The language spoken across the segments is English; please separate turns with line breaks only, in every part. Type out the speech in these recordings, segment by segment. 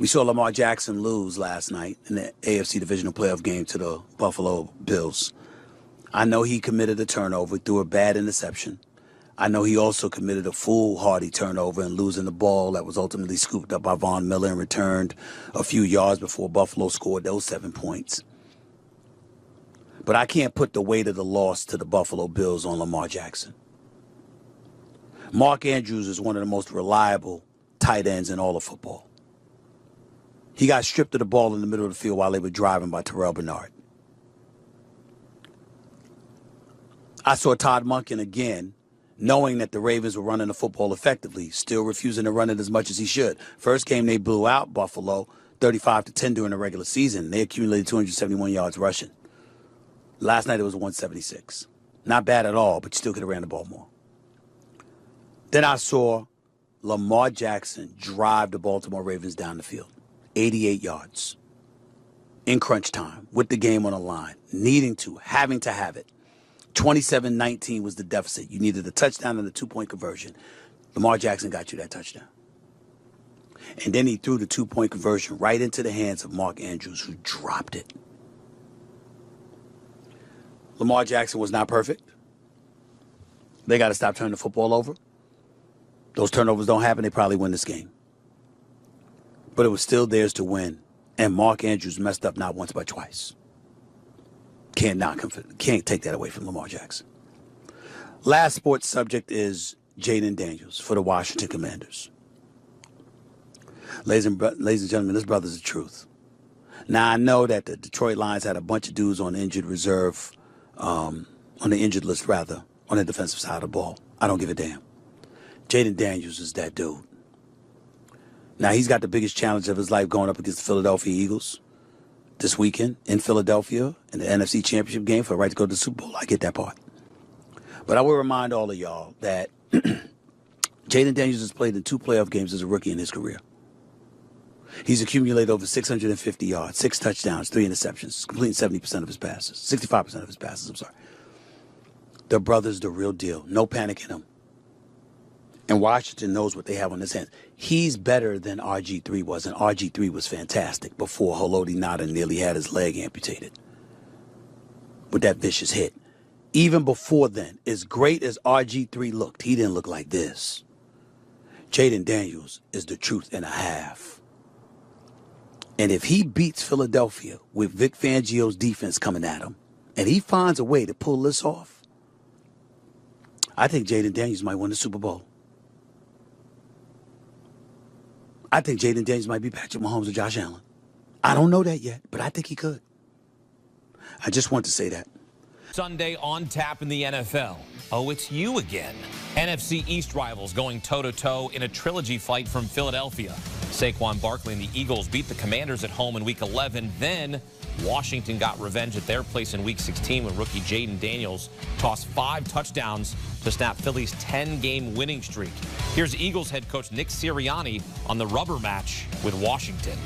We saw Lamar Jackson lose last night in the AFC Divisional Playoff game to the Buffalo Bills. I know he committed a turnover, threw a bad interception. I know he also committed a foolhardy turnover and losing the ball that was ultimately scooped up by Von Miller and returned a few yards before Buffalo scored those 7 points. But I can't put the weight of the loss to the Buffalo Bills on Lamar Jackson. Mark Andrews is one of the most reliable tight ends in all of football. He got stripped of the ball in the middle of the field while they were driving by Terrell Bernard. I saw Todd Monken again, knowing that the Ravens were running the football effectively, still refusing to run it as much as he should. First game, they blew out Buffalo 35-10 during the regular season. They accumulated 271 yards rushing. Last night, it was 176. Not bad at all, but you still could have ran the ball more. Then I saw Lamar Jackson drive the Baltimore Ravens down the field. 88 yards in crunch time with the game on the line, having to have it. 27-19 was the deficit. You needed a touchdown and a 2-point conversion. Lamar Jackson got you that touchdown. And then he threw the 2-point conversion right into the hands of Mark Andrews, who dropped it. Lamar Jackson was not perfect. They got to stop turning the football over. Those turnovers don't happen, they probably win this game. But it was still theirs to win. And Mark Andrews messed up not once but twice. Can't take that away from Lamar Jackson. Last sports subject is Jayden Daniels for the Washington Commanders. Ladies and gentlemen, this brother's the truth. Now, I know that the Detroit Lions had a bunch of dudes on the injured reserve, on the injured list, rather, on the defensive side of the ball. I don't give a damn. Jayden Daniels is that dude. Now, he's got the biggest challenge of his life going up against the Philadelphia Eagles this weekend in Philadelphia in the NFC Championship game for the right to go to the Super Bowl. I get that part. But I will remind all of y'all that Jayden Daniels has played in 2 playoff games as a rookie in his career. He's accumulated over 650 yards, 6 touchdowns, 3 interceptions, completing 70% of his passes, 65% of his passes, I'm sorry. The brother's the real deal. No panic in him. And Washington knows what they have on his hands. He's better than RG3 was, and RG3 was fantastic before Haloti Ngata nearly had his leg amputated with that vicious hit. Even before then, as great as RG3 looked, he didn't look like this. Jayden Daniels is the truth and a half. And if he beats Philadelphia with Vic Fangio's defense coming at him, and he finds a way to pull this off, I think Jayden Daniels might win the Super Bowl. I think Jayden Daniels might be Patrick Mahomes or Josh Allen. I don't know that yet, but I think he could. I just want to say that.
Sunday on tap in the NFL. Oh, it's you again. NFC East rivals going toe-to-toe in a trilogy fight from Philadelphia. Saquon Barkley and the Eagles beat the Commanders at home in Week 11. Then Washington got revenge at their place in Week 16 when rookie Jayden Daniels tossed 5 touchdowns to snap Philly's 10-game winning streak. Here's Eagles head coach Nick Sirianni on the rubber match with Washington.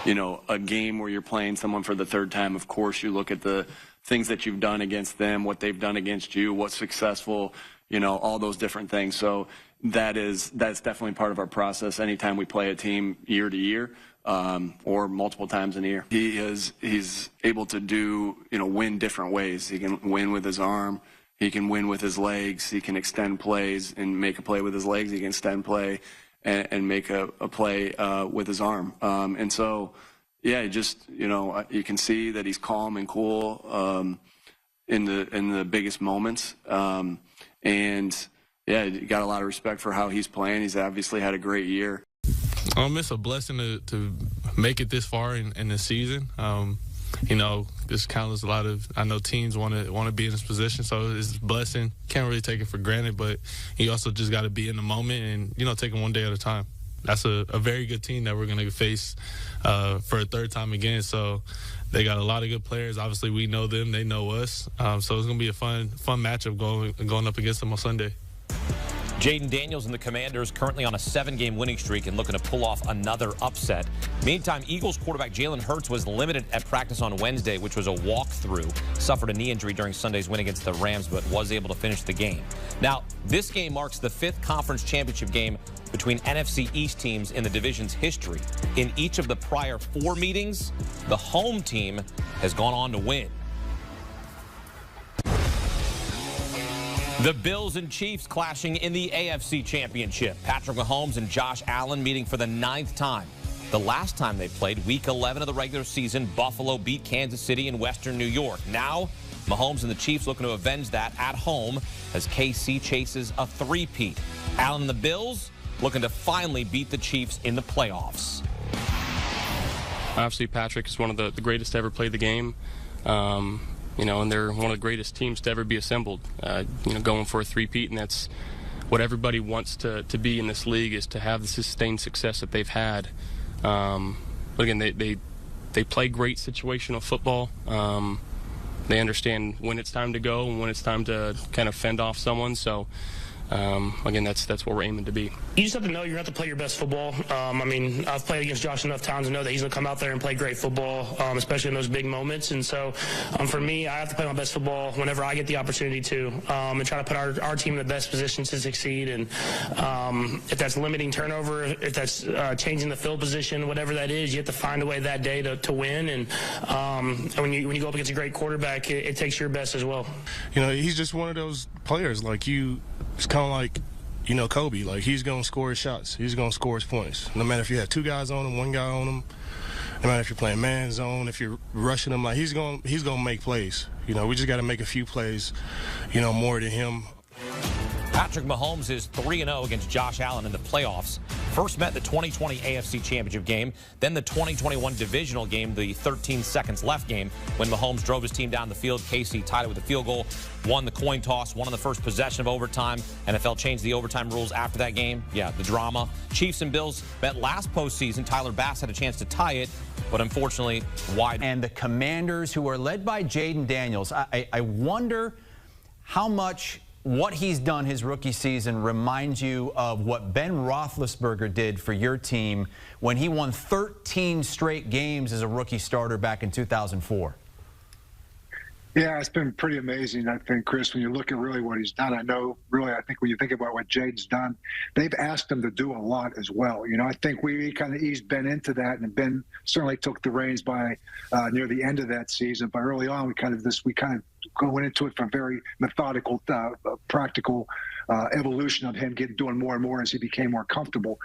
You know, a game where you're playing someone for the 3rd time, of course, you look at the things that you've done against them, what they've done against you, what's successful, you know, all those different things. So that's definitely part of our process anytime we play a team year to year, or multiple times in a year. He's able to win different ways. He can win with his arm. He can win with his legs. He can extend plays and make a play with his legs. He can extend play and make a play with his arm. And so, yeah, you can see that he's calm and cool in the biggest moments. And, yeah, you got a lot of respect for how he's playing. He's obviously had a great year.
It's a blessing to make it this far in the season. This counts a lot of. I know teams want to be in this position, so it's a blessing. Can't really take it for granted, but you also just got to be in the moment and take it one day at a time. That's a very good team that we're going to face for a 3rd time again. So they got a lot of good players. Obviously, we know them; they know us. So it's going to be a fun matchup going up against them on Sunday.
Jayden Daniels and the Commanders currently on a 7-game winning streak and looking to pull off another upset. Meantime, Eagles quarterback Jalen Hurts was limited at practice on Wednesday, which was a walkthrough. Suffered a knee injury during Sunday's win against the Rams, but was able to finish the game. Now, this game marks the 5th conference championship game between NFC East teams in the division's history. In each of the prior 4 meetings, the home team has gone on to win. The Bills and Chiefs clashing in the AFC Championship. Patrick Mahomes and Josh Allen meeting for the 9th time. The last time they played, Week 11 of the regular season, Buffalo beat Kansas City in Western New York. Now, Mahomes and the Chiefs looking to avenge that at home as KC chases a three-peat. Allen and the Bills looking to finally beat the Chiefs in the playoffs.
Obviously, Patrick is one of the greatest to ever play the game. And they're one of the greatest teams to ever be assembled, going for a three-peat, and that's what everybody wants to be in this league, is to have the sustained success that they've had. But again, they play great situational football. They understand when it's time to go and when it's time to kind of fend off someone. So, again, that's what we're aiming to be.
You just have to know you're going to have to play your best football. I've played against Josh enough times to know that he's going to come out there and play great football, especially in those big moments. And so, for me, I have to play my best football whenever I get the opportunity to, and try to put our team in the best position to succeed. And if that's limiting turnover, if that's changing the field position, whatever that is, you have to find a way that day to win. And when you go up against a great quarterback, it takes your best as well.
He's just one of those players like you. It's kind of like, Kobe. Like, he's going to score his shots. He's going to score his points. No matter if you have 2 guys on him, 1 guy on him, no matter if you're playing man zone, if you're rushing him, like, he's going to make plays. We just got to make a few plays, more than him.
Patrick Mahomes is 3-0 against Josh Allen in the playoffs. First met the 2020 AFC Championship game, then the 2021 divisional game, the 13 seconds left game, when Mahomes drove his team down the field. KC tied it with a field goal, won the coin toss, won on the first possession of overtime. NFL changed the overtime rules after that game. Yeah, the drama. Chiefs and Bills met last postseason. Tyler Bass had a chance to tie it, but unfortunately wide.
And the Commanders, who are led by Jayden Daniels, I wonder how much what he's done his rookie season reminds you of what Ben Roethlisberger did for your team when he won 13 straight games as a rookie starter back in 2004.
Yeah, it's been pretty amazing, I think, Chris, when you look at really what he's done. I think when you think about what Jayden's done, they've asked him to do a lot as well. I think we kind of eased Ben into that, and Ben certainly took the reins by near the end of that season. But early on, we kind of going into it from very methodical, practical evolution of him doing more and more as he became more comfortable.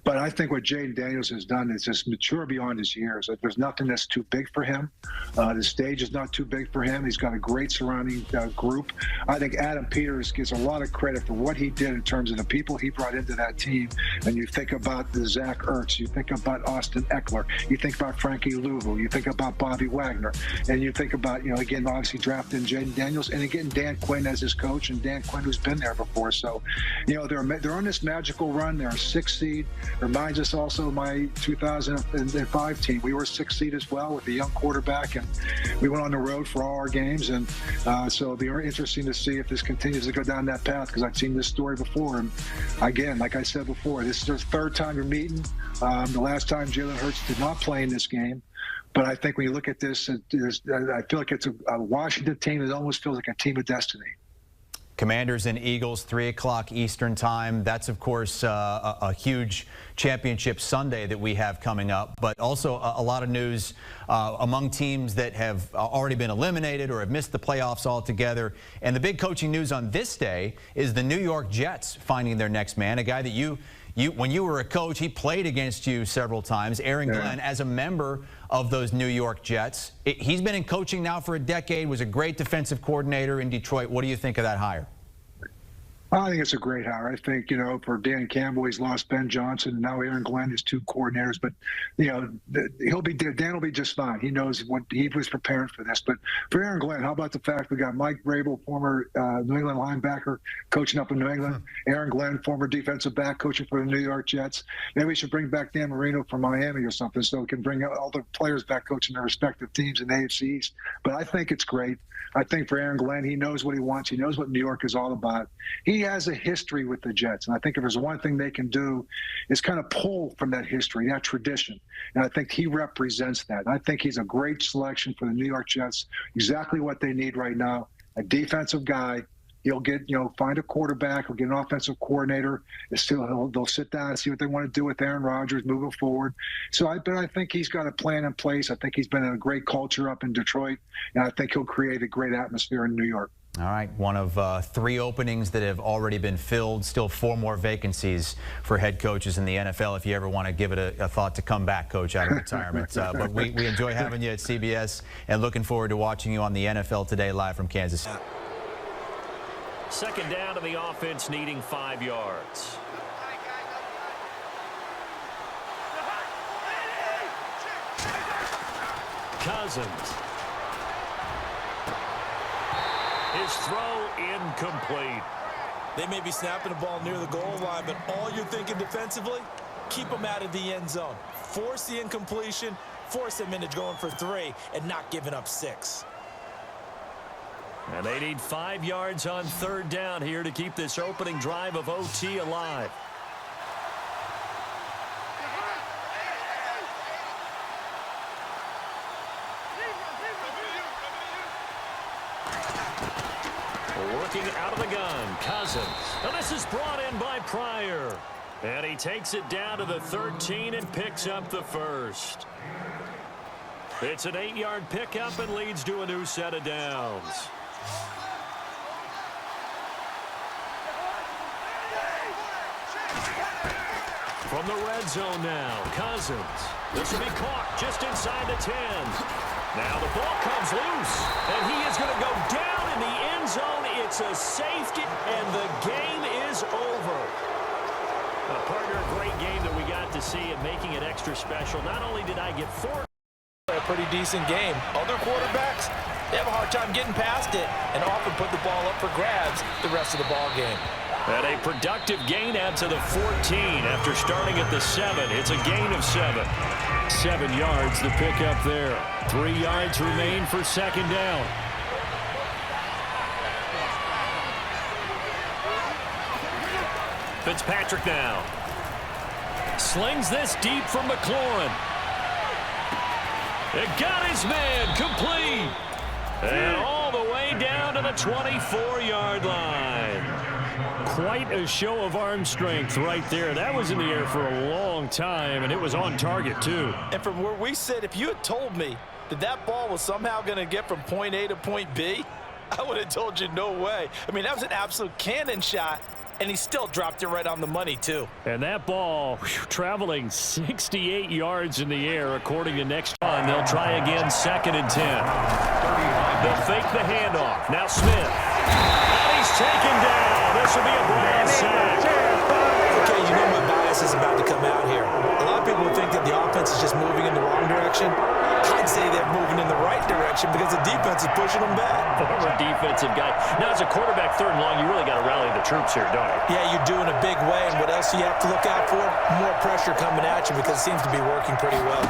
But I think what Jayden Daniels has done is just mature beyond his years. There's nothing that's too big for him. The stage is not too big for him. He's got a great surrounding group. I think Adam Peters gets a lot of credit for what he did in terms of the people he brought into that team. And you think about the Zach Ertz, you think about Austin Eckler, you think about Frankie Louvu, you think about Bobby Wagner, and you think about, again, obviously drafting Jayden Daniels, and again, Dan Quinn as his coach, and Dan Quinn, who's been there before. So, they're on this magical run. They're a 6th seed. Reminds us also of my 2005 team. We were a 6th seed as well with a young quarterback, and we went on the road for all our games. And so it'll be very interesting to see if this continues to go down that path, because I've seen this story before. And again, like I said before, this is the 3rd time you're meeting. The last time Jalen Hurts did not play in this game. But I think when you look at this, I feel like it's a Washington team that almost feels like a team of destiny.
Commanders and Eagles, 3 o'clock Eastern time. That's, of course, a huge championship Sunday that we have coming up, but also a lot of news among teams that have already been eliminated or have missed the playoffs altogether. And the big coaching news on this day is the New York Jets finding their next man, a guy that when you were a coach, he played against you several times. Aaron Glenn, as a member of those New York Jets. He's been in coaching now for a decade, was a great defensive coordinator in Detroit. What do you think of that hire?
I think it's a great hire. I think, for Dan Campbell, he's lost Ben Johnson, and now Aaron Glenn is 2 coordinators. But, Dan will be just fine. He knows what he was preparing for this. But for Aaron Glenn, how about the fact we got Mike Vrabel, former New England linebacker, coaching up in New England. Aaron Glenn, former defensive back, coaching for the New York Jets. Maybe we should bring back Dan Marino from Miami or something, so we can bring all the players back coaching their respective teams in the AFC East. But I think it's great. I think for Aaron Glenn, he knows what he wants. He knows what New York is all about. He has a history with the Jets. And I think if there's one thing they can do is kind of pull from that history, that tradition. And I think he represents that. And I think he's a great selection for the New York Jets, exactly what they need right now, a defensive guy. He'll get, find a quarterback. He'll get an offensive coordinator. They'll sit down and see what they want to do with Aaron Rodgers moving forward. So I think he's got a plan in place. I think he's been in a great culture up in Detroit, and I think he'll create a great atmosphere in New York.
All right, one of 3 openings that have already been filled. Still 4 more vacancies for head coaches in the NFL if you ever want to give it a thought to come back, Coach, out of retirement. But we enjoy having you at CBS and looking forward to watching you on the NFL Today live from Kansas City.
Second down to the offense, needing 5 yards. Cousins. His throw incomplete.
They may be snapping the ball near the goal line, but all you're thinking defensively, keep them out of the end zone. Force the incompletion, force them into going for 3, and not giving up 6.
And they need 5 yards on third down here to keep this opening drive of OT alive. Working out of the gun, Cousins. Now this is brought in by Pryor. And he takes it down to the 13 and picks up the first. It's an 8-yard pickup and leads to a new set of downs. From the red zone now, Cousins. This will be caught just inside the 10. Now the ball comes loose, and he is going to go down in the end zone. It's a safety, and the game is over. Partner, a great game that we got to see and making it extra special. Not only did I get 4.
A pretty decent game. Other quarterbacks, they have a hard time getting past it and often put the ball up for grabs the rest of the ball game.
And a productive gain out to the 14 after starting at the 7. It's a gain of 7. 7 yards the pickup there. 3 yards remain for second down. Fitzpatrick now. Slings this deep from McLaurin. It got his man complete. And all the way down to the 24-yard line. Quite a show of arm strength right there. That was in the air for a long time, and it was on target, too.
And from where we sit, if you had told me that that ball was somehow going to get from point A to point B, I would have told you no way. I mean, that was an absolute cannon shot, and he still dropped it right on the money, too.
And that ball traveling 68 yards in the air, according to next time. They'll try again, 2nd and 10. They'll fake the handoff. Now Smith. And he's taken down. This will be a Brown sack.
Okay, you know my bias is about to come out here. A lot of people think that the offense is just moving in the wrong direction. I'd say they're moving in the right direction because the defense is pushing them back.
Former defensive guy. Now, as a quarterback, 3rd and long, you really got to rally the troops here, don't you?
Yeah, you're doing a big way, and what else do you have to look out for? More pressure coming at you because it seems to be working pretty well.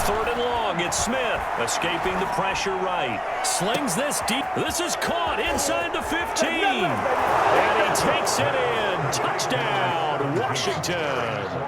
3rd and long, it's Smith escaping the pressure right. Slings this deep. This is caught inside the 15. And he takes it in. Touchdown, Washington.